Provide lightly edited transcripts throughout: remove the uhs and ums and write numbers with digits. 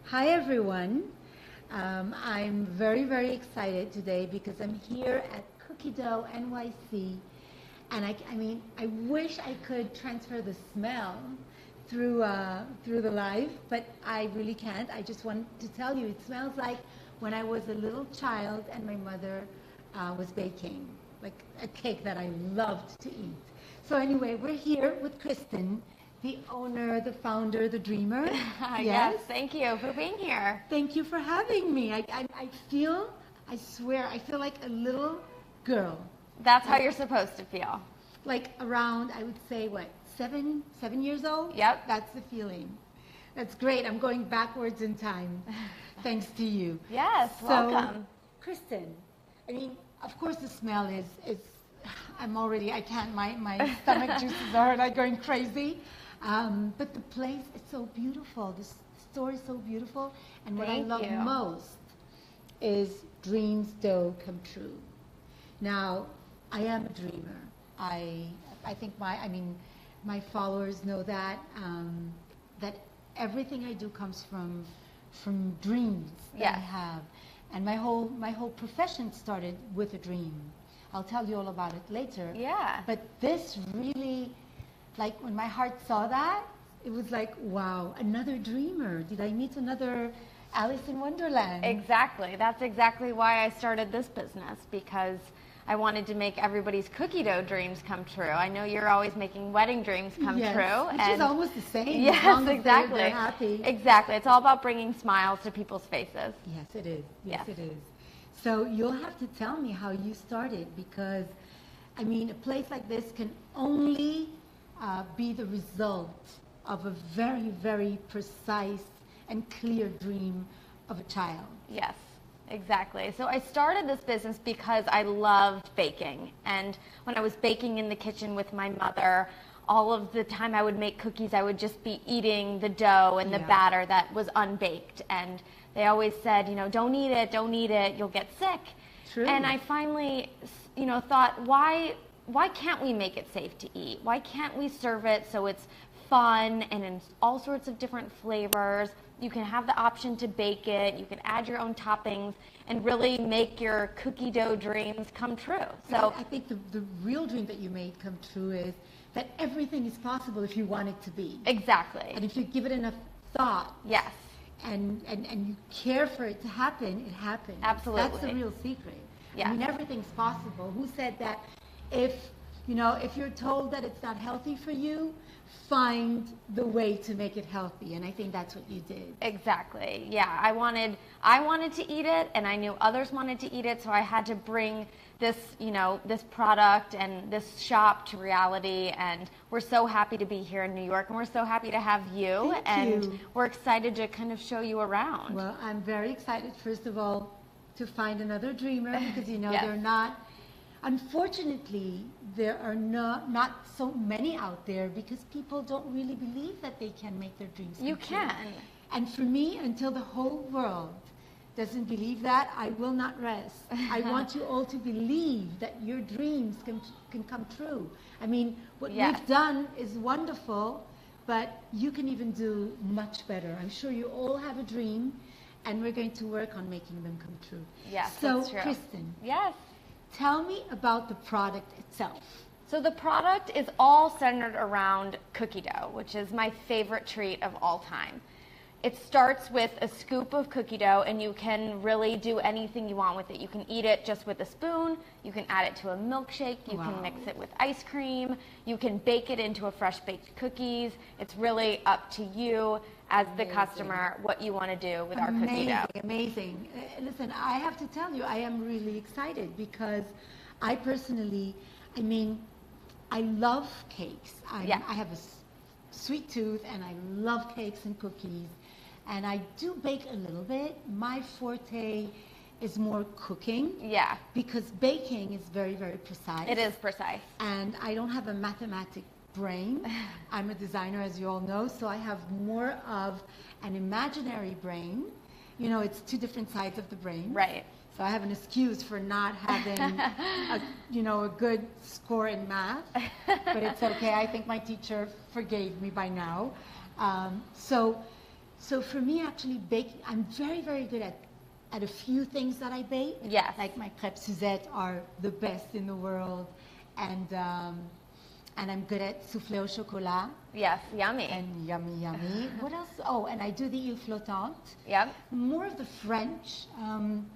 Hi everyone. I'm very excited today because I'm here at Cookie Dough NYC, and I wish I could transfer the smell through the live, but I really can't. I just want to tell you, it smells like when I was a little child and my mother was baking, like a cake that I loved to eat. So anyway, we're here with Kristen, the owner, the founder, the dreamer. Yes, thank you for being here. Thank you for having me. I swear, I feel like a little girl. That's how you're supposed to feel. Like around, I would say, what, seven years old? Yep. That's the feeling. That's great. I'm going backwards in time, thanks to you. Yes, welcome. Kristen, I mean, of course the smell is I can't, my stomach juices are like going crazy. But the place is so beautiful. The store is so beautiful. And what I love most is dreams dough come true. Now, I am a dreamer. I think my followers know that that everything I do comes from dreams that I have. And my whole profession started with a dream. I'll tell you all about it later. Yeah. But this really, like when my heart saw that, it was like, wow, another dreamer. Did I meet another Alice in Wonderland? Exactly. That's exactly why I started this business, because I wanted to make everybody's cookie dough dreams come true. I know you're always making wedding dreams come true. Which is almost the same. Yes, as long exactly. As they're happy. Exactly. It's all about bringing smiles to people's faces. Yes, it is. Yes, it is. So you'll have to tell me how you started, because, I mean, a place like this can only be the result of a very precise and clear dream of a child. Yes, exactly. So I started this business because I loved baking. And when I was baking in the kitchen with my mother, all of the time I would make cookies, I would just be eating the dough and the batter that was unbaked. And they always said, don't eat it, you'll get sick. True. And I finally, thought, why can't we make it safe to eat? Why can't we serve it so it's fun and in all sorts of different flavors? You can have the option to bake it. You can add your own toppings and really make your cookie dough dreams come true. So I think the real dream that you made come true is that everything is possible if you want it to be. Exactly. And if you give it enough thought. Yes. And you care for it to happen, it happens. Absolutely. That's the real secret. Yeah. I mean, everything's possible. Who said that if you're told that it's not healthy for you, find the way to make it healthy? And I think that's what you did. Exactly. Yeah. I wanted to eat it, and I knew others wanted to eat it, so I had to bring this, this product and this shop to reality. And we're so happy to be here in New York, and we're so happy to have you. Thank you. We're excited to kind of show you around. Well, I'm very excited, first of all, to find another dreamer, because Yes. they're not. Unfortunately, there are not so many out there, because people don't really believe that they can make their dreams come You true. can. And for me, until the whole world doesn't believe that, I will not rest. I want you all to believe that your dreams can come true. I mean, what we've done is wonderful, but you can even do much better. I'm sure you all have a dream, and we're going to work on making them come true. Yes, so, that's true. Kristen. Yes. Tell me about the product itself. So the product is all centered around cookie dough, which is my favorite treat of all time. It starts with a scoop of cookie dough, and you can really do anything you want with it. You can eat it just with a spoon. You can add it to a milkshake. You can mix it with ice cream. You can bake it into a fresh baked cookies. It's really up to you as the customer what you want to do with our cookie dough. Amazing. Listen, I have to tell you, I am really excited, because I personally, I love cakes. I have a sweet tooth, and I love cakes and cookies. And I do bake a little bit. My forte is more cooking. Yeah. Because baking is very precise. It is precise. And I don't have a mathematic brain. I'm a designer, as you all know, so I have more of an imaginary brain. It's two different sides of the brain. Right. So I have an excuse for not having a good score in math, but it's okay. I think my teacher forgave me by now. So for me, actually, baking, I'm very, very good at a few things that I bake. Yes. Like my crêpes Suzette are the best in the world. And I'm good at soufflé au chocolat. Yes, yummy. And yummy, yummy. What else? Oh, and I do the île flottante. Yep. More of the French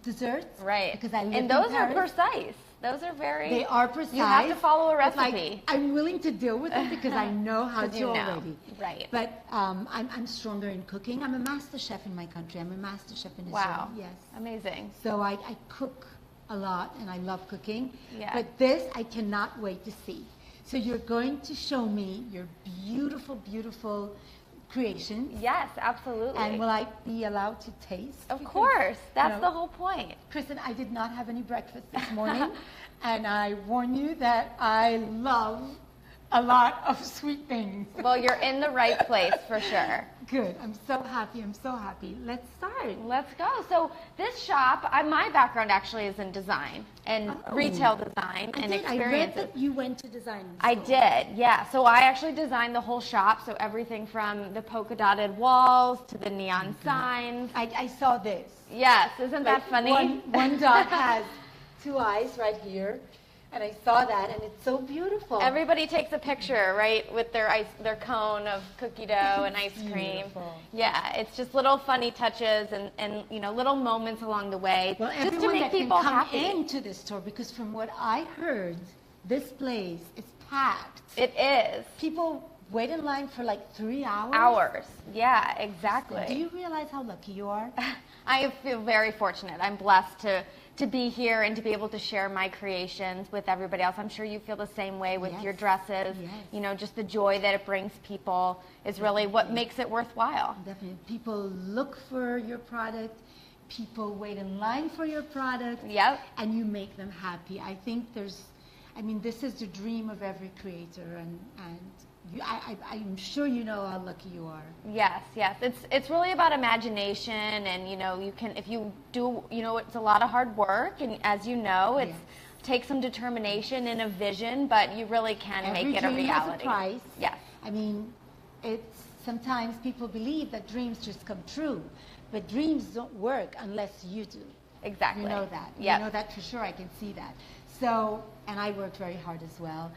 desserts. Right. Because I live and in those Paris. are precise. Those are very... They are precise. You have to follow a but, recipe. like, I'm willing to deal with it because I know how to already. Right. But I'm stronger in cooking. I'm a master chef in my country. I'm a master chef in Israel. Wow. Yes. Amazing. So I cook a lot and I love cooking. Yeah. But this I cannot wait to see. So you're going to show me your beautiful, beautiful creations. Yes, absolutely. And will I be allowed to taste? Of Because, course. That's you know, the whole point. Kristen, I did not have any breakfast this morning. And I warn you that I love a lot of sweet things. Well, you're in the right place for sure. Good. I'm so happy. I'm so happy. Let's start. Let's go. So this shop, my background actually is in design and retail design and experiences. I read that you went to design school. I did, yeah. So I actually designed the whole shop. So everything from the polka dotted walls to the neon signs. I saw this. Yes, isn't that funny? One dot has two eyes right here. And I saw that, and it's so beautiful. Everybody takes a picture, right, with their cone of cookie dough and ice cream. Beautiful. Yeah, it's just little funny touches and you know, little moments along the way, Well, just to everyone make that people can come happy. into this store, because from what I heard, this place is packed. It is. People wait in line for like 3 hours. Hours. Yeah, exactly. Do you realize how lucky you are? I feel very fortunate. I'm blessed to be here and to be able to share my creations with everybody else. I'm sure you feel the same way with Yes. your dresses. Yes. You know, just the joy that it brings people is really what makes it worthwhile. Definitely. People look for your product. People wait in line for your product. Yep. And you make them happy. I think this is the dream of every creator, and I'm sure you know how lucky you are. Yes, yes. It's really about imagination, and you know, you can, if you do, you know, it's a lot of hard work, and as you know, it takes some determination and a vision, but you really can make it a reality. Every dream has a price. Yes. I mean, sometimes people believe that dreams just come true, but dreams don't work unless you do. Exactly. You know that. Yep. You know that for sure. I can see that. So, and I worked very hard as well.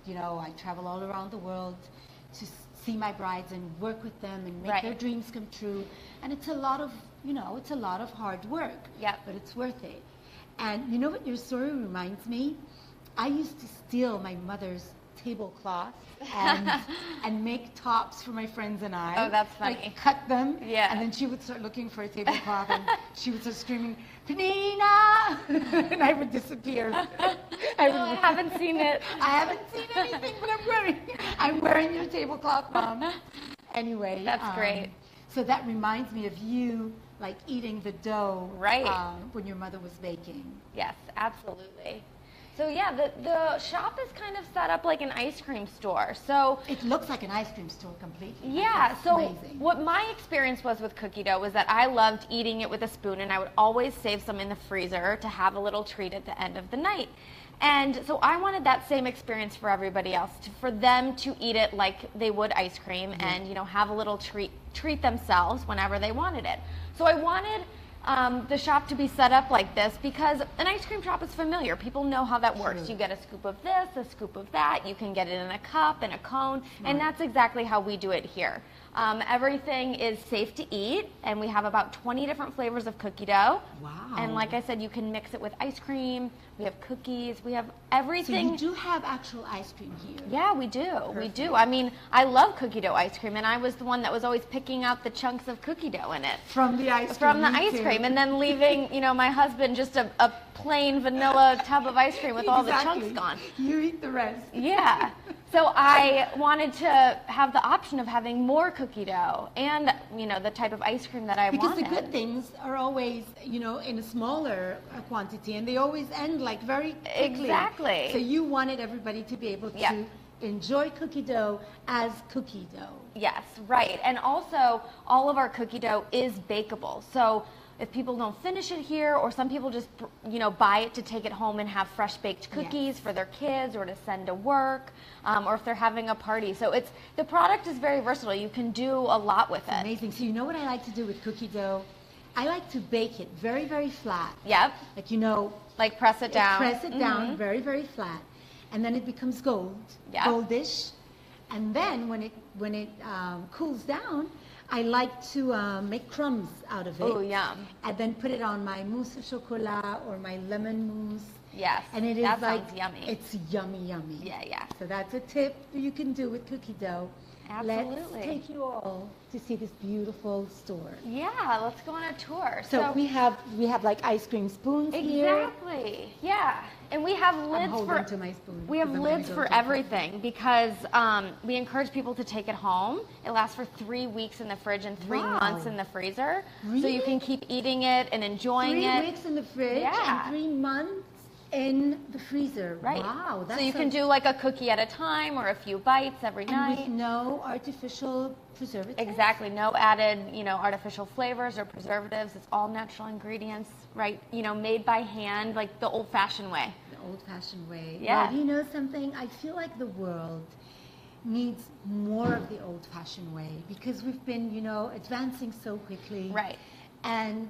You know, I travel all around the world to see my brides and work with them and make their dreams come true. And it's a lot of, you know, it's a lot of hard work. Yep. But it's worth it. And you know what your story reminds me? I used to steal my mother's tablecloth and make tops for my friends and I. Oh, that's funny. Like, cut them. Yeah. And then she would start looking for a tablecloth and she would start screaming, Pnina! And I would disappear. I haven't seen it. I haven't seen anything, but I'm wearing your tablecloth, Mom. Anyway. That's great. So that reminds me of you, like eating the dough. Right. When your mother was baking. Yes, absolutely. So yeah, the shop is kind of set up like an ice cream store. So it looks like an ice cream store completely. Yeah, It's so amazing. what my experience was with cookie dough was that I loved eating it with a spoon, and I would always save some in the freezer to have a little treat at the end of the night. And so I wanted that same experience for everybody else, for them to eat it like they would ice cream and, you know, have a little treat themselves whenever they wanted it. So I wanted the shop to be set up like this because an ice cream shop is familiar. People know how that works. True. You get a scoop of this, a scoop of that. You can get it in a cup and a cone, and that's exactly how we do it here. Everything is safe to eat, and we have about 20 different flavors of cookie dough. Wow. And like I said, you can mix it with ice cream. We have cookies. We have everything. So you do have actual ice cream here. Yeah, we do. We do. I mean, I love cookie dough ice cream, and I was the one that was always picking out the chunks of cookie dough in it. From the ice cream. From the me ice too. cream, and then leaving, you know, my husband just a plain vanilla tub of ice cream with all the chunks gone. You eat the rest. Yeah. So I wanted to have the option of having more cookie dough and, you know, the type of ice cream that I Because wanted. the good things are always, you know, in a smaller quantity, and they always end like very quickly. Exactly. So you wanted everybody to be able to enjoy cookie dough as cookie dough. Yes, right. And also, all of our cookie dough is bakeable. So if people don't finish it here, or some people just, you know, buy it to take it home and have fresh baked cookies for their kids or to send to work, or if they're having a party. So the product is very versatile. You can do a lot with it. Amazing. So you know what I like to do with cookie dough? I like to bake it very, very flat. Yep. Like, you know. Like press it down. Press it down very, very flat. And then it becomes goldish. And then when it cools down, I like to make crumbs out of it. Oh, yum. And then put it on my mousse au chocolat or my lemon mousse. Yes, and it is that like, sounds yummy. It's yummy, yummy. Yeah, yeah. So that's a tip you can do with cookie dough. Absolutely. Let's take you all to see this beautiful store. Yeah, let's go on a tour. So we have like ice cream spoons here. Exactly. Yeah, and we have lids we have lids for everything because we encourage people to take it home. It lasts for 3 weeks in the fridge and 3 months in the freezer. Really? So you can keep eating it and enjoying it. 3 weeks in the fridge and 3 months in the freezer. Right. Wow. So you can do like a cookie at a time or a few bites every night. With no artificial preservatives? Exactly. No added, you know, artificial flavors or preservatives. It's all natural ingredients, right? You know, made by hand, like the old-fashioned way. The old-fashioned way. Yeah. Well, you know something? I feel like the world needs more of the old-fashioned way because we've been, you know, advancing so quickly. Right. And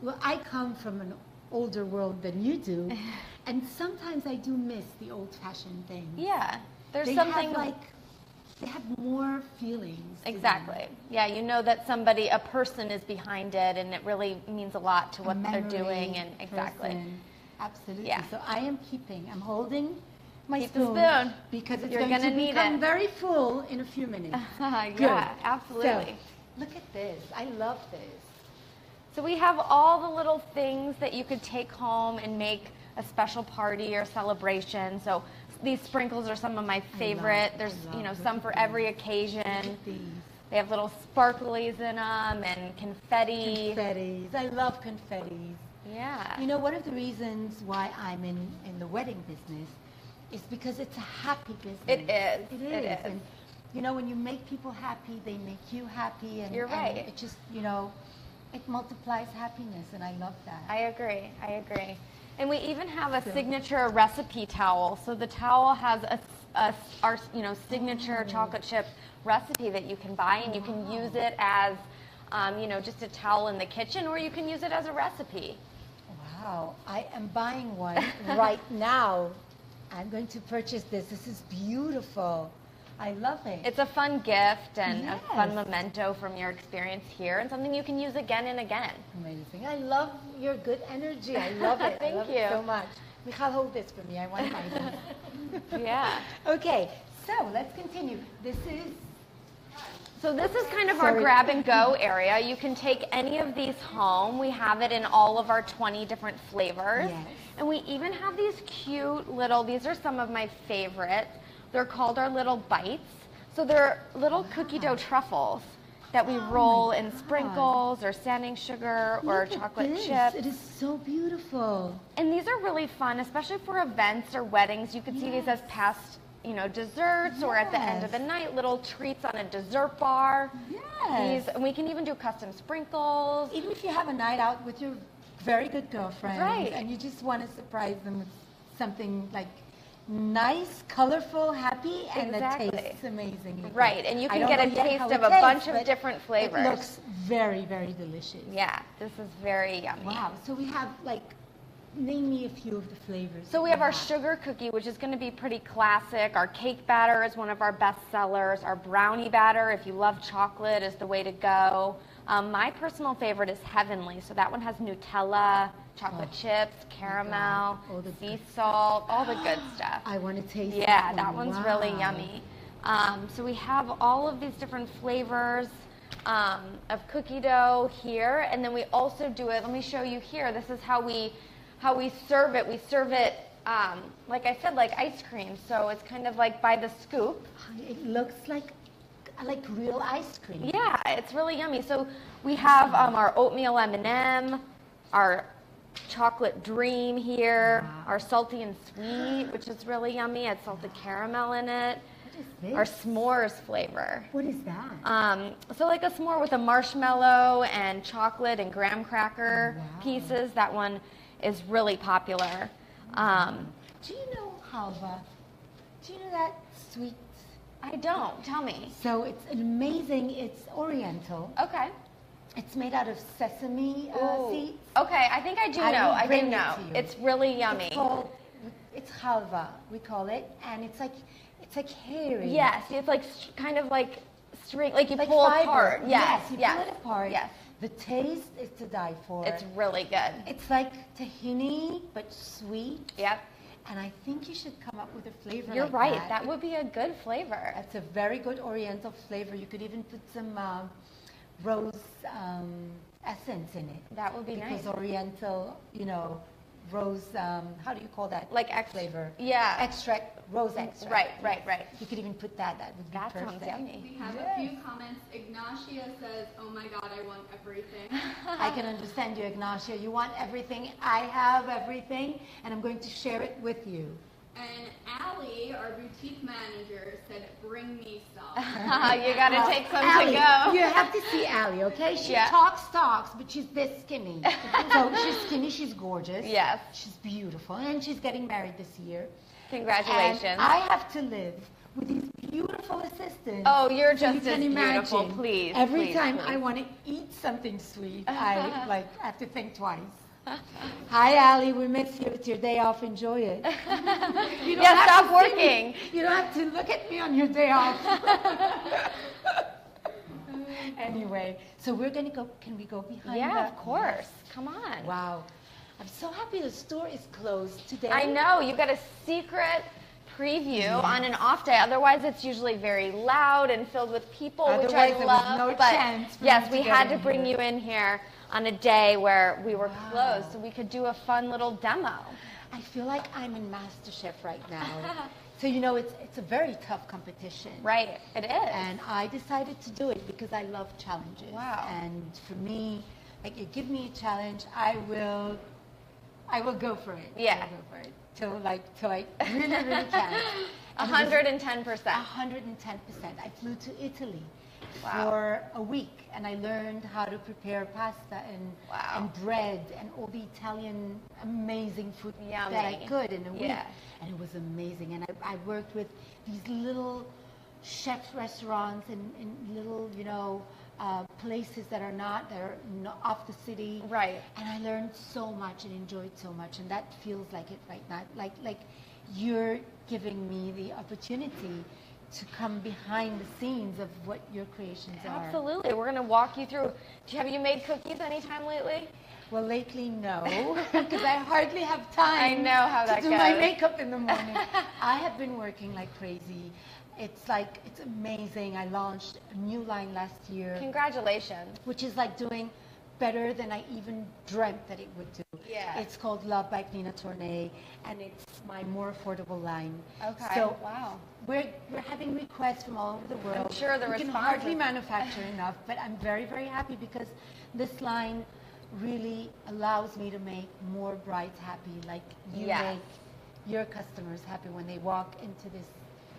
well, I come from an older world than you do, and sometimes I do miss the old-fashioned thing. Yeah, there's they something they have more feelings. Exactly. Yeah, you know that a person is behind it, and it really means a lot to what they're doing. And exactly. Person. Absolutely. Yeah. So I'm holding my Keep spoon, the spoon because it's You're going to need become it. very full in a few minutes. Yeah, absolutely. So, look at this. I love this. So we have all the little things that you could take home and make a special party or celebration. So these sprinkles are some of my favorite. There's, you know, some for every occasion. They have little sparklies in them and confetti. Confettis. I love confettis. Yeah. You know, one of the reasons why I'm in the wedding business is because it's a happy business. It is. It is. And, you know, when you make people happy, they make you happy. And, You're right. And it just, you know, it multiplies happiness, and I love that. I agree. And we even have a signature recipe towel. So the towel has our you know, signature chocolate chip recipe that you can buy, and you can use it as you know, just a towel in the kitchen, or you can use it as a recipe. Wow, I am buying one right now. I'm going to purchase this. This is beautiful. I love it. It's a fun gift and a fun memento from your experience here, and something you can use again and again. Amazing. I love your good energy. I love it. Thank I love you. it so much. Michal, hold this for me. I want to buy this. Yeah. Okay, so let's continue. This is kind of our grab and go area. You can take any of these home. We have it in all of our 20 different flavors. Yes. And we even have these cute little, these are some of my favorites. They're called our little bites. So they're little cookie dough truffles that we roll in sprinkles or sanding sugar or chocolate chips. It is so beautiful. And these are really fun, especially for events or weddings. You could see these as past, you know, desserts or at the end of the night, little treats on a dessert bar. Yes. And we can even do custom sprinkles. Even if you have a night out with your very good girlfriend, Right. and you just want to surprise them with something like nice, colorful, happy, and Exactly. it tastes amazing. Right, and you I can don't get a know yet taste how of it a tastes, bunch of but different flavors. It looks very, very delicious. Yeah, this is very yummy. Wow. So we have, like, name me a few of the flavors. So we have our sugar cookie, which is going to be pretty classic. Our cake batter is one of our best sellers. Our brownie batter, if you love chocolate, is the way to go. My personal favorite is Heavenly. So that one has Nutella, chocolate chips, caramel, sea salt, all the good stuff. I want to taste Yeah, that that one's really yummy. So we have all of these different flavors of cookie dough here, and then we also do it. Let me show you here. This is how we serve it. We serve it, like I said, like ice cream. So it's kind of like by the scoop. It looks like real ice cream. Yeah, it's really yummy. So we have our oatmeal M&M, our chocolate dream here, our salty and sweet, which is really yummy. It's salted caramel in it. is this? Our s'mores flavor. What is that? So like a s'more with a marshmallow and chocolate and graham cracker pieces. That one is really popular. Do you know halva? Do you know that sweet? I don't. Tell me. So it's amazing. It's Oriental. Okay. It's made out of sesame seeds. Okay, I think I do know. I do know. It's really yummy. It's halva, we call it, and it's like hairy. Yes, it's like kind of like string, like you like pull fiber. apart. Yes, you pull it apart. Yes. The taste is to die for. It's really good. It's like tahini, but sweet. Yep. And I think you should come up with a flavor. You're like right. That. That would be a good flavor. That's a very good Oriental flavor. You could even put some rose essence in it. That would be nice. Because Oriental, rose, how do you call that? Like flavor. Yeah. Extract, rose extract. Right. You could even put that. That would be perfect. Sounds yummy. We have a few comments. Ignacia says, "Oh my God, I want everything." I can understand you, Ignacia. You want everything. I have everything, and I'm going to share it with you. And Allie, our boutique manager, said, "Bring me some." You got to take some Allie, to go. You have to see Allie, okay? She talks, but she's this skinny. So she's skinny, she's gorgeous. Yes. She's beautiful, and she's getting married this year. Congratulations. And I have to live with these beautiful assistants. Oh, you're So just you as can beautiful. imagine, Please. Every please, time please. I want to eat something sweet, I have to think twice. Hi, Allie. We miss you. It's your day off. Enjoy it. You don't have stop to see working. me. You don't have to look at me on your day off. Anyway, so we're going to go. Can we go behind? Yeah, of course. Come on. Wow. I'm so happy the store is closed today. I know. You got a secret preview on an off day. Otherwise, it's usually very loud and filled with people, which I Otherwise, there love. was no but chance for yes, me we to had get to in bring here. you in here on a day where we were closed, so we could do a fun little demo. I feel like I'm in MasterChef right now. So it's a very tough competition. Right, it is. And I decided to do it because I love challenges. Wow. And for me, like, you give me a challenge, I will go for it. Yeah. I'll go for it till I really, really can. 110%. 110%. I flew to Italy Wow. for a week, and I learned how to prepare pasta and bread and all the Italian amazing food that I Yummy. could in a week. Yeah. And it was amazing. And I worked with these little chef restaurants in little, places that are not off the city. Right. And I learned so much and enjoyed so much. And that feels like it right now. Like you're giving me the opportunity to come behind the scenes of what your creations are. Absolutely. We're going to walk you through. Have you made cookies anytime lately? Well, lately, no, because I hardly have time I know how that to do my goes. makeup in the morning. I have been working like crazy. It's amazing. I launched a new line last year, Congratulations. which is like doing better than I even dreamt that it would do. Yeah. It's called Love by Pnina Tornai, and it's my more affordable line. Okay. So wow. we're having requests from all over the world. I'm sure the we can response hardly is- manufacture enough, but I'm very, very happy because this line really allows me to make more brides happy, like you Yes. make your customers happy when they walk into this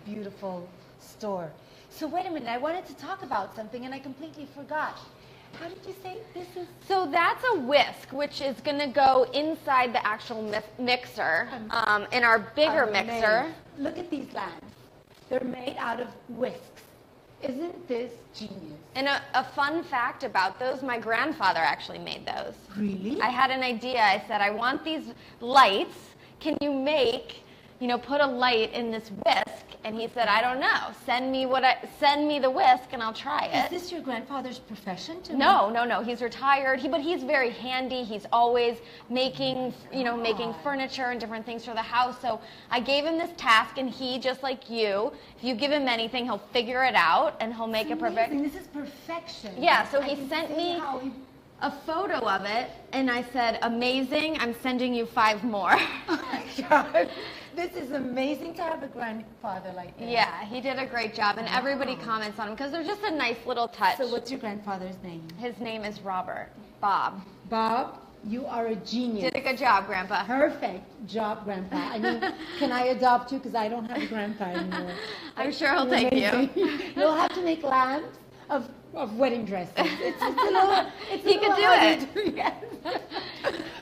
beautiful store. So wait a minute, I wanted to talk about something and I completely forgot. How did you say this is? So that's a whisk, which is going to go inside the actual mixer in our bigger mixer. Amazing. Look at these lines. They're made out of whisks. Isn't this genius? And a fun fact about those, my grandfather actually made those. Really? I had an idea. I said, I want these lights. Can you make, put a light in this whisk? And he said, I don't know. Send me the whisk and I'll try it. Is this your grandfather's profession? No. He's retired. But he's very handy. He's always making furniture and different things for the house. So I gave him this task, and he, just like you, if you give him anything, he'll figure it out and he'll make it perfect. This is perfection. Yeah. So I he can sent see me how he- a photo of it, and I said, amazing. I'm sending you 5 more. Oh my God. This is amazing to have a grandfather like this. Yeah, he did a great job, and everybody comments on him because they're just a nice little touch. So what's your grandfather's name? His name is Robert. Bob. Bob? You are a genius. Did a good job, Grandpa. Perfect job, Grandpa. I mean, can I adopt you? Because I don't have a grandpa anymore. I'm sure he'll take you. You'll have to make lamps of wedding dresses. It's a little. He can do it. Yes.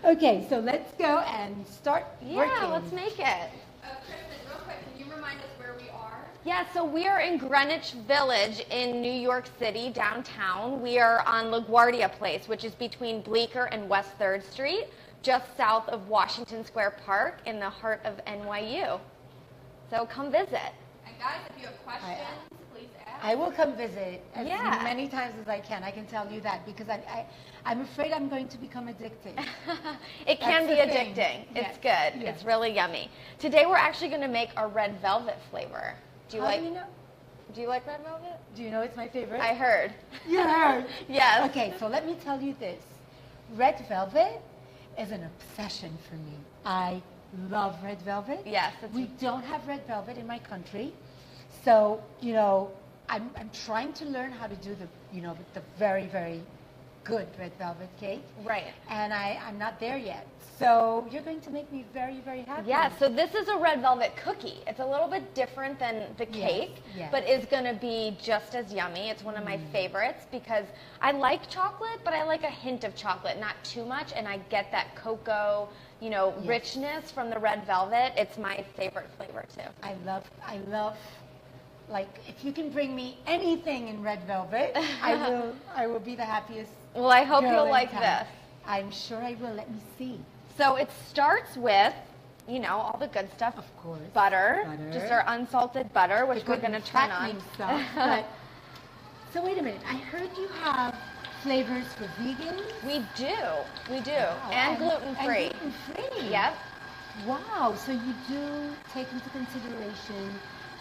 Okay, so let's go and start working. Yeah, let's make it. Kristen, real quick, can you remind us where we are? Yeah, so we are in Greenwich Village in New York City, downtown. We are on LaGuardia Place, which is between Bleecker and West 3rd Street, just south of Washington Square Park in the heart of NYU. So come visit. And guys, if you have questions, please ask. I will come visit as Yeah. many times as I can. I can tell you that because I'm afraid I'm going to become addicted. It can be That's the thing. addicting. It's Yes. good. Yes. It's really yummy. Today we're actually going to make our red velvet flavor. Do you How like? do you know? Do you like red velvet? Do you know it's my favorite? I heard. You heard. Yes. Okay, so let me tell you this. Red velvet is an obsession for me. I love red velvet. Yes. We don't have red velvet in my country. So, I'm trying to learn how to do the very, very good red velvet cake. Right. And I'm not there yet. So you're going to make me very, very happy. Yeah, so this is a red velvet cookie. It's a little bit different than the cake, yes. but is going to be just as yummy. It's one of my favorites because I like chocolate, but I like a hint of chocolate, not too much, and I get that cocoa, richness from the red velvet. It's my favorite flavor too. I love, like, if you can bring me anything in red velvet, I will be the happiest. Well, I hope girl you'll in like town. this. I'm sure I will. Let me see. So it starts with, all the good stuff. Of course. Butter. Butter. Just our unsalted butter, which The we're good going to turn on. fattening stuff, but, so wait a minute. I heard you have flavors for vegans. We do. Wow, And gluten-free. And gluten-free. Yep. Wow. So you do take into consideration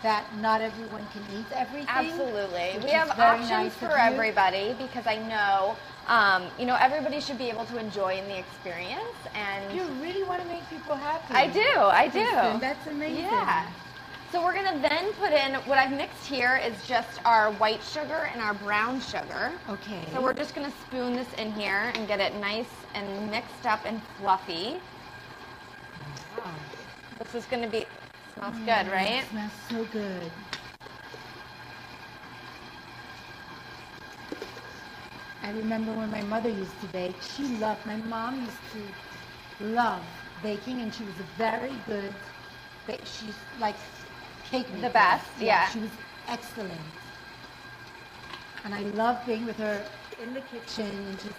that not everyone can eat everything. Absolutely. which We is have very options nice for of you. everybody because I know, everybody should be able to enjoy in the experience. And You really want to make people happy. I do. Kristen, that's amazing. Yeah. So we're going to then put in, what I've mixed here is just our white sugar and our brown sugar. Okay. So we're just going to spoon this in here and get it nice and mixed up and fluffy. Wow. This is going to be, smells good, right? It smells so good. I remember when my mother used to bake. My mom used to love baking, and she was a very good, she's like cake maker. The best, yeah. She was excellent. And I loved being with her in the kitchen, and just,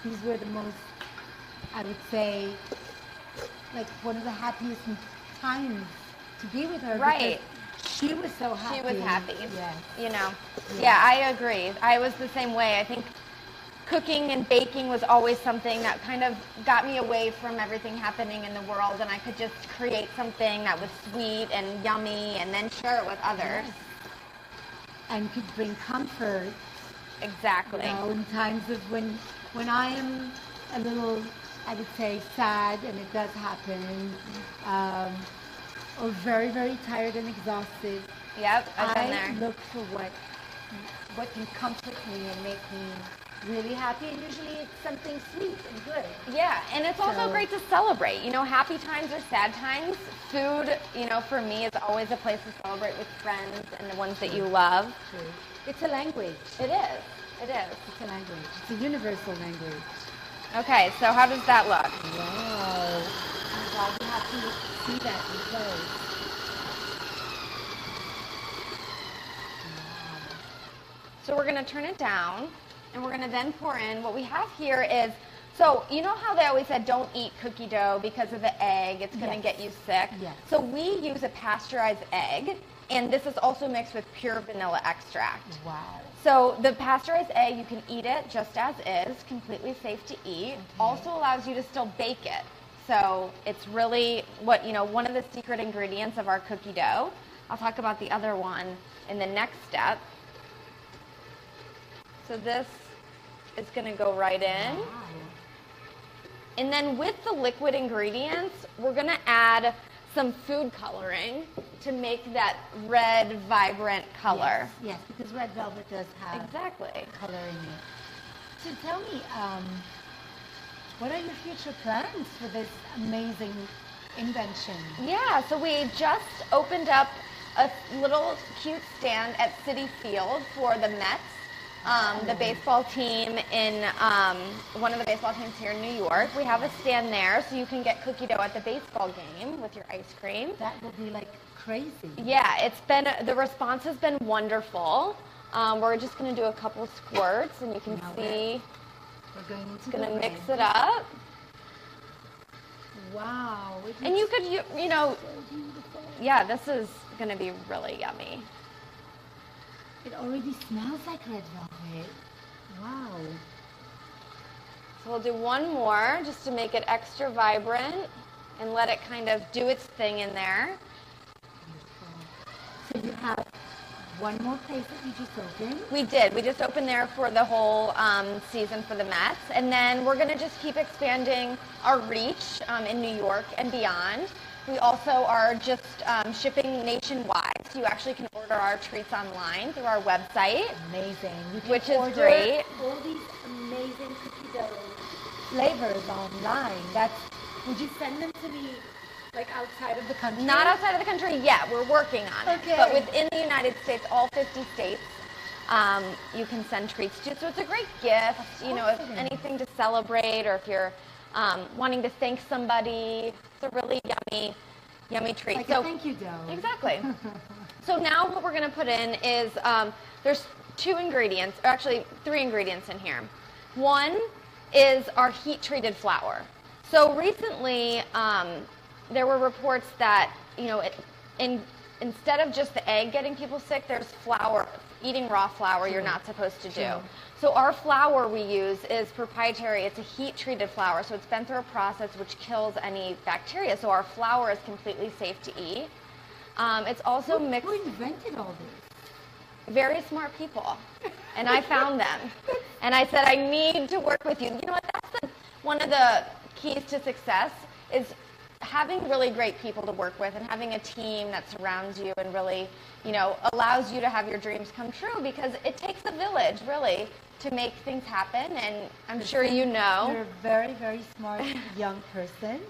these were the most, I would say, like one of the happiest times to be with her. Right. because She was so happy. She was happy. Yes. Yeah, I agree. I was the same way. I think cooking and baking was always something that kind of got me away from everything happening in the world, and I could just create something that was sweet and yummy and then share it with others. Yes. And could bring comfort. Exactly. In times of when I am a little, I would say, sad, and it does happen, or very, very tired and exhausted. Yep, I've been I there. look for what can comfort me and make me really happy, and usually it's something sweet and good. Yeah, and it's also So- great to celebrate. Happy times or sad times. Food, for me, is always a place to celebrate with friends and the ones that you love. True. It's a language. It is. It is. It's a language. It's a universal language. Okay, so how does that look? Wow. I'm glad you have to see that in close. So we're going to turn it down, and we're going to then pour in. What we have here is, so you know how they always said don't eat cookie dough because of the egg, it's going to Yes. get you sick? Yes. So we use a pasteurized egg, and this is also mixed with pure vanilla extract. Wow. So the pasteurized egg, you can eat it just as is, completely safe to eat. Also allows you to still bake it. So it's really one of the secret ingredients of our cookie dough. I'll talk about the other one in the next step. So this is going to go right in. Wow. And then with the liquid ingredients, we're going to add some food coloring to make that red, vibrant color. Yes, because red velvet does have Exactly. color in it. So tell me, What are your future plans for this amazing invention? Yeah, so we just opened up a little cute stand at Citi Field for the Mets, the baseball team in one of the baseball teams here in New York. We have a stand there, so you can get cookie dough at the baseball game with your ice cream. That will be like crazy. Yeah, the response has been wonderful. We're just going to do a couple squirts, and you can see. We're going to mix it up. Wow. And you could, you know, so beautiful. Yeah, this is going to be really yummy. It already smells like red velvet. Wow. So we'll do one more just to make it extra vibrant and let it kind of do its thing in there. So you have one more place that you just opened? We did. We just opened there for the whole season for the Mets. And then we're going to just keep expanding our reach in New York and beyond. We also are just shipping nationwide. So you actually can order our treats online through our website. Amazing. You can which is order great. All these amazing cookie dough flavors online. Would you send them to me like outside of the country? Not outside of the country yet. We're working on it. Okay. But within the United States, all 50 states, you can send treats to. So it's a great gift, you know, if anything to celebrate, or if you're wanting to thank somebody. It's a really yummy treat. Like a thank you dough. Exactly. So now what we're going to put in is, there's 2 ingredients, or actually 3 ingredients in here. One is our heat-treated flour. So recently, there were reports that, you know, instead of just the egg getting people sick, there's flour, eating raw flour you're not supposed to do. So our flour we use is proprietary. It's a heat-treated flour, so it's been through a process which kills any bacteria. So our flour is completely safe to eat. It's also mixed. Who invented all this? Very smart people, and I found them. And I said, I need to work with you. You know what? That's one of the keys to success is having really great people to work with and having a team that surrounds you and really, you know, allows you to have your dreams come true, because it takes a village, really, to make things happen. And I'm sure you know. You're a very, very smart young person.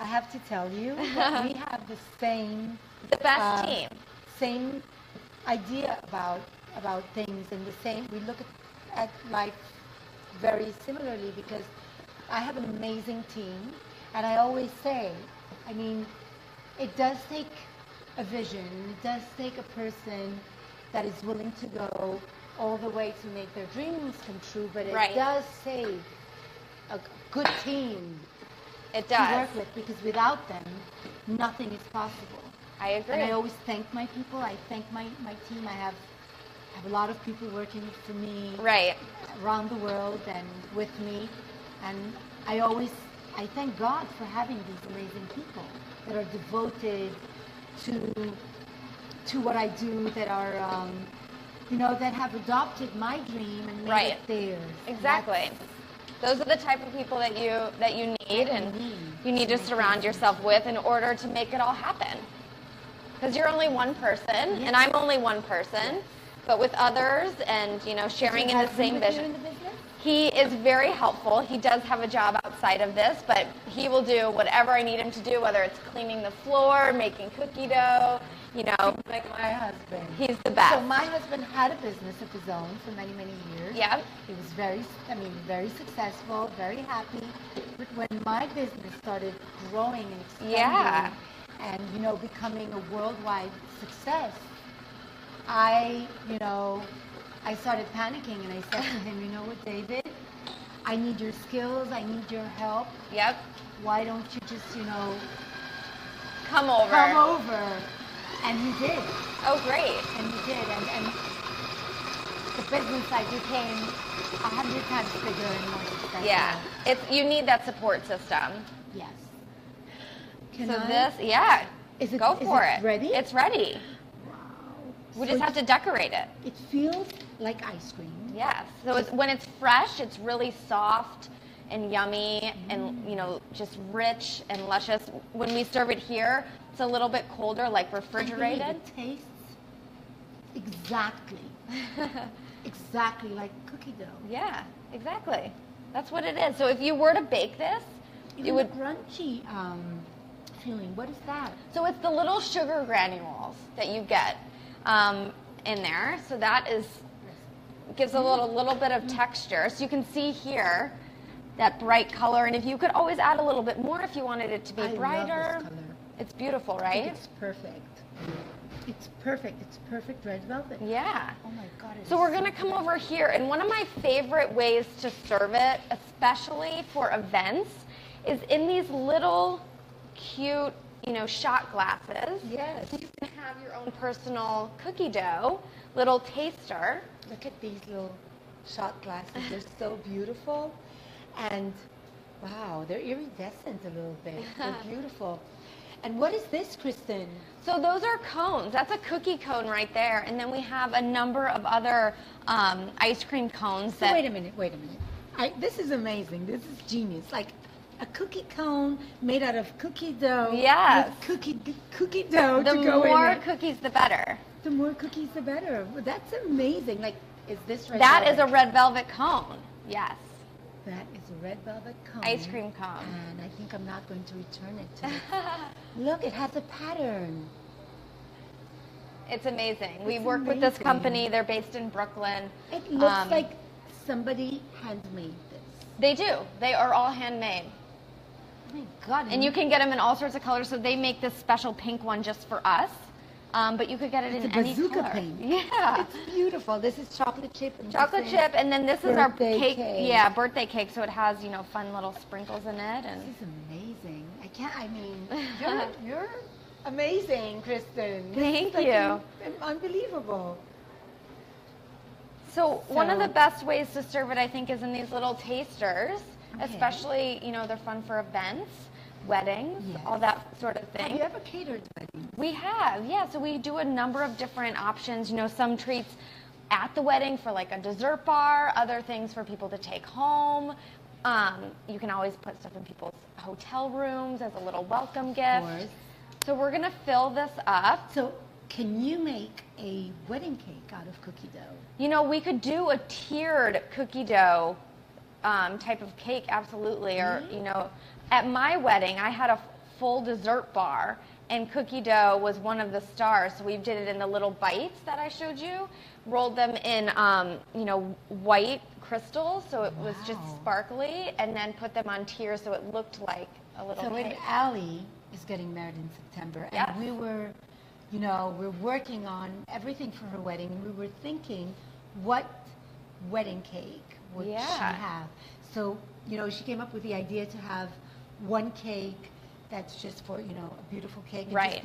I have to tell you that we have the same... The best team. Same idea about things, and the same... We look at life very similarly, because I have an amazing team. And I always say, I mean, it does take a vision, it does take a person that is willing to go all the way to make their dreams come true, but it does take a good team to work with, because without them, nothing is possible. I agree. And I always thank my people, I thank my team. I have a lot of people working for me around the world and with me, and I thank God for having these amazing people that are devoted to what I do, that are, you know, that have adopted my dream and made it theirs. Exactly. Those are the type of people that you need, and you need to surround yourself with in order to make it all happen. Because you're only one person, and I'm only one person, but with others, and, you know, sharing in the same vision. He is very helpful. He does have a job outside of this, but he will do whatever I need him to do, whether it's cleaning the floor, making cookie dough, you know. Like my husband. He's the best. So my husband had a business of his own for many, many years. Yeah. He was very successful, very happy. But when my business started growing and expanding and, you know, becoming a worldwide success, I started panicking, and I said to him, you know what, David, I need your skills, I need your help. Yep. Why don't you just, you know, come over. And he did. Oh, great. And he did. And the business side became 100 times bigger and more successful. Yeah. You need that support system. Yes. Go for it. Ready? It's ready. We just have to decorate it. It feels like ice cream. Yes. So when it's fresh, it's really soft and yummy and, you know, just rich and luscious. When we serve it here, it's a little bit colder, like refrigerated. It tastes exactly like cookie dough. Yeah, exactly. That's what it is. So if you were to bake this, Even it would. the crunchy feeling. What is that? So it's the little sugar granules that you get in there. So that gives a little bit of texture. So you can see here that bright color. And if you could always add a little bit more if you wanted it to be brighter. Love this color. It's beautiful, I right? think it's perfect. It's perfect. It's perfect red velvet. Yeah. Oh my God. So we're going to come over here, and one of my favorite ways to serve it, especially for events, is in these little cute, shot glasses. Yes. So you can have your own personal cookie dough, little taster. Look at these little shot glasses. They're so beautiful. And wow, they're iridescent a little bit. They're beautiful. And what is this, Kristen? So those are cones. That's a cookie cone right there. And then we have a number of other ice cream cones. So wait a minute. This is amazing. This is genius. Like a cookie cone made out of cookie dough. Yes. With cookie dough The to go in more it. cookies, the better. The more cookies, the better. Well, that's amazing. Like, is this red That velvet? is a red velvet cone. Yes. That is a red velvet cone. Ice cream cone. And I think I'm not going to return it to Look, it has a pattern. It's amazing. We It's work with this amazing. company. They're based in Brooklyn. It looks like somebody handmade this. They do. They are all handmade. Oh my God. And you can get them in all sorts of colors. So they make this special pink one just for us. But you could get it It's in a any bazooka color. pink. Yeah. It's beautiful. This is chocolate chip. And Chocolate this chip, and then this is our birthday cake. cake. Yeah, birthday cake. So it has, fun little sprinkles in it. This And is amazing. You're amazing, Kristen. This Thank is like you. Unbelievable. So one of So- the best ways to serve it, I think, is in these little tasters. Okay. Especially, they're fun for events, weddings, Yes. all that sort of Have thing. you ever catered weddings? We have, yeah. So we do a number of different options. Some treats at the wedding for like a dessert bar, other things for people to take home. You can always put stuff in people's hotel rooms as a little welcome gift. Of course. So we're gonna fill this up. So, can you make a wedding cake out of cookie dough? We could do a tiered cookie dough type of cake, absolutely. Or, at my wedding, I had a full dessert bar, and cookie dough was one of the stars. So we did it in the little bites that I showed you, rolled them in, white crystals, so it was just Wow. sparkly, and then put them on tiers so it looked like a little So when cake. Allie is getting married in September, Yes. and we're working on everything for her wedding, and we were thinking, what wedding cake would she Yeah. have? So, she came up with the idea to have one cake that's just for, a beautiful cake. And Right. just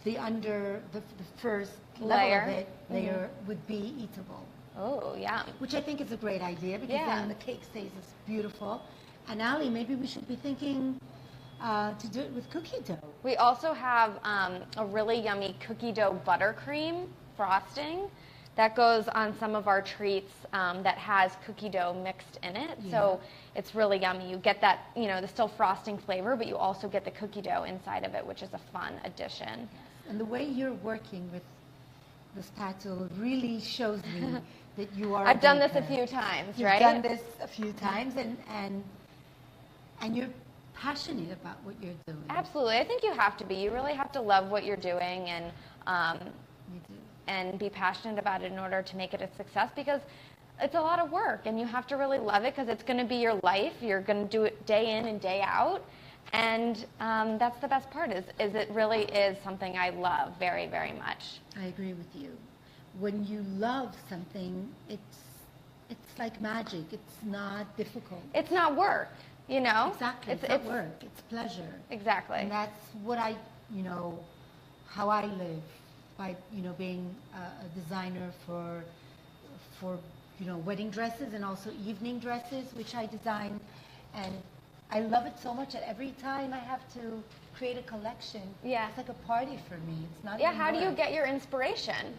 the first Layer. level of it, layer would be eatable. Oh, yeah. Which I think is a great idea because Yeah. then the cake stays as beautiful. And Ali, maybe we should be thinking to do it with cookie dough. We also have a really yummy cookie dough buttercream frosting that goes on some of our treats that has cookie dough mixed in it. So it's really yummy. You get that, the still frosting flavor, but you also get the cookie dough inside of it, which is a fun addition. And the way you're working with the spatula really shows me that you are. I've done this a baker. few times, You've right? done this a few times, and you're passionate about what you're doing. Absolutely. I think you have to be. You really have to love what you're doing and You do. and be passionate about it in order to make it a success, because it's a lot of work and you have to really love it because it's going to be your life. You're going to do it day in and day out. And that's the best part is it really is something I love very, very much. I agree with you. When you love something, it's like magic. It's not difficult. It's not work, Exactly. It's It's not work. It's pleasure. Exactly. And that's what how I live by, being a designer for wedding dresses and also evening dresses, which I design. And I love it so much that every time I have to create a collection, Yeah. it's like a party for me. It's not Yeah, even how do you work. get your inspiration?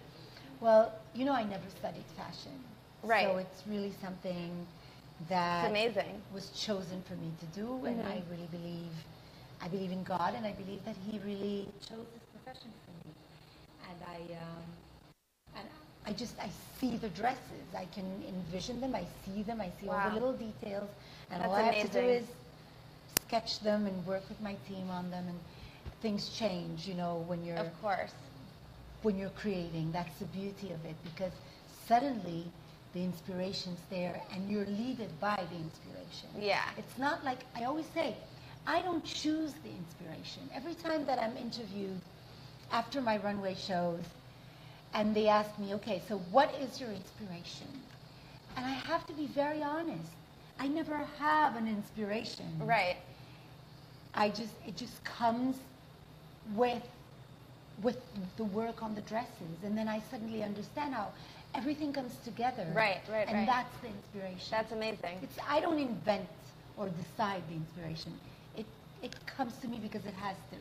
Well, I never studied fashion. Right. So it's really something that It's amazing. was chosen for me to do, and I really believe in God, and I believe that He really chose this profession for me. And I see the dresses. I can envision them. I see them. I see all Wow. the little details, and That's all I have to do amazing. is sketch them and work with my team on them. And things change, you know, when Of course. you're creating. That's the beauty of it, because suddenly the inspiration's there, and you're leaded by the inspiration. Yeah. It's not like, I always say, I don't choose the inspiration. Every time that I'm interviewed after my runway shows, and they ask me, okay, so what is your inspiration? And I have to be very honest. I never have an inspiration. Right. It just comes with the work on the dresses, and then I suddenly understand how everything comes together. Right. And that's the inspiration. That's amazing. I don't invent or decide the inspiration. It comes to me because it has to.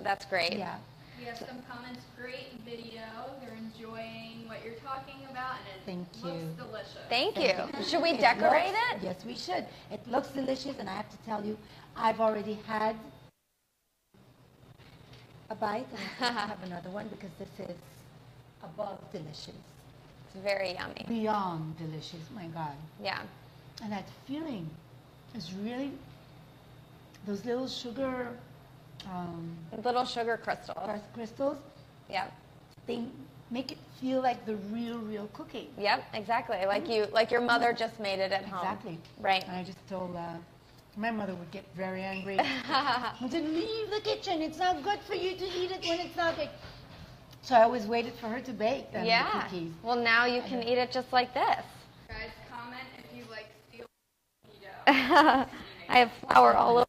That's great. Yeah. We have some comments. Great video. They're enjoying what you're talking about, and it looks delicious. Thank you. Should we decorate it? Yes, we should. It looks delicious, and I have to tell you, I've already had a bite, and I have another one, because this is above delicious. It's very yummy. Beyond delicious, my God. Yeah. And that feeling is really, those little sugar Little sugar crystals. crystals, Yep. they make it feel like the real cookie. Yep, exactly. Like your mother just made it at home. Exactly. Right. And I just told, my mother would get very angry. I said, leave the kitchen. It's not good for you to eat it when it's not baked. So I always waited for her to bake the cookies. Well, now you can eat it just like this. Guys, comment if you like steel cookie dough. I have flour all over.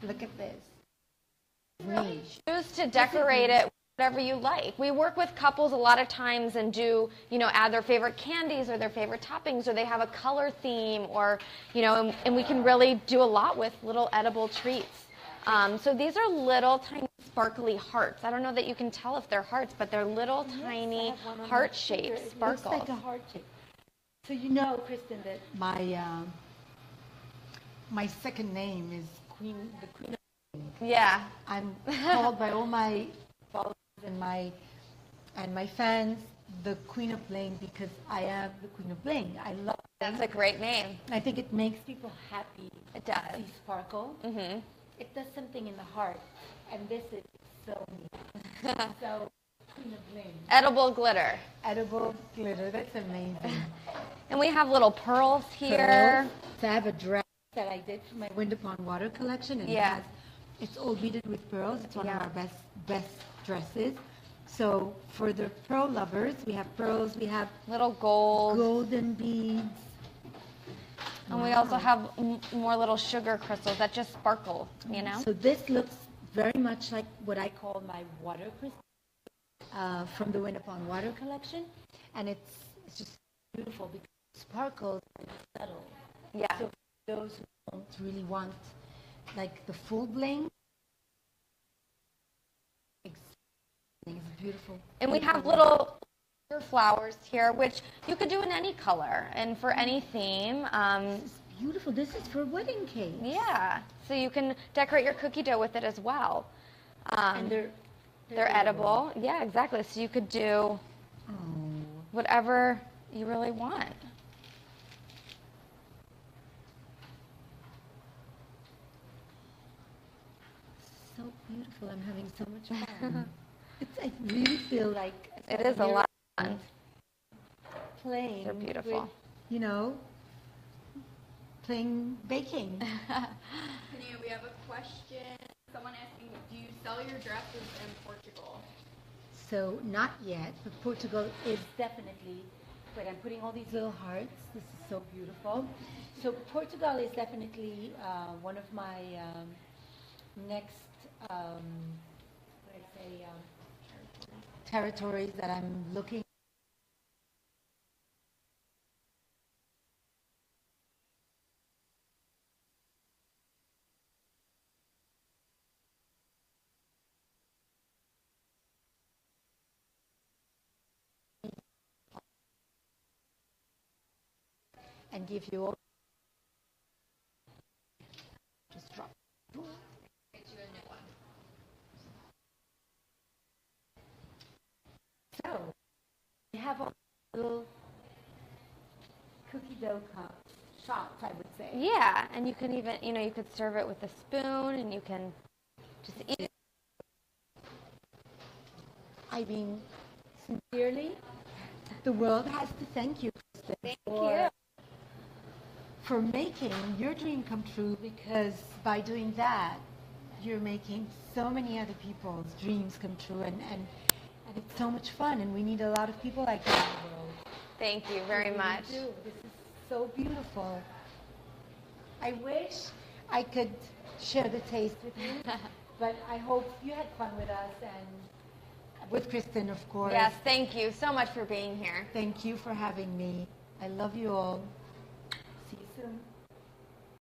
Look at this. Really choose to decorate it whatever you like. We work with couples a lot of times and do, add their favorite candies or their favorite toppings, or they have a color theme, or, and we can really do a lot with little edible treats. So these are little tiny sparkly hearts. I don't know that you can tell if they're hearts, but they're little tiny heart-shaped sparkles. It looks like a heart shape. So you know, Kristen, that my second name is the Queen of. Yeah. I'm called by all my followers and my fans the Queen of Bling, because I am the Queen of Bling. I love it. That's a great name. I think it makes people happy. It does. To see sparkle. Mm-hmm. It does something in the heart, and this is so neat. So, Queen of Bling. Edible glitter. Edible glitter. That's amazing. And we have little pearls here. So I have a dress that I did for my Wind Upon Water collection, and it's all beaded with pearls. It's one of our best dresses. So for the pearl lovers, we have pearls, we have little golden beads. And we also have more little sugar crystals that just sparkle, So this looks very much like what I call my water crystal from the Wind Upon Water collection. And it's just beautiful because it sparkles and it's subtle. Yeah. So for those who don't really want like the full bling, it's beautiful. And we have little flowers here, which you could do in any color and for any theme. This is beautiful. This is for wedding cake. Yeah. So you can decorate your cookie dough with it as well. And they're edible. Yeah, exactly. So you could do whatever you really want. So beautiful. I'm having so much fun. I really feel like it is a lot of fun. Playing. They're beautiful. With, playing baking. Pnina, we have a question. Someone asking, do you sell your dresses in Portugal? So not yet, but Portugal is definitely. Wait, I'm putting all these little hearts. This is so beautiful. So Portugal is definitely one of my next. Territories that I'm looking. And give you all. Just drop. Get you a new one. So, we have all cocktail cup shots, I would say. Yeah, and you can even, you could serve it with a spoon, and you can just eat it. I mean, sincerely, the world has to thank you, Kristen, Thank you. for making your dream come true, because by doing that, you're making so many other people's dreams come true, and it's so much fun, and we need a lot of people like that in the world. Thank you very much. We do. This is so beautiful. I wish I could share the taste with you, but I hope you had fun with us and with Kristen, of course. Yes, thank you so much for being here. Thank you for having me. I love you all. See you soon.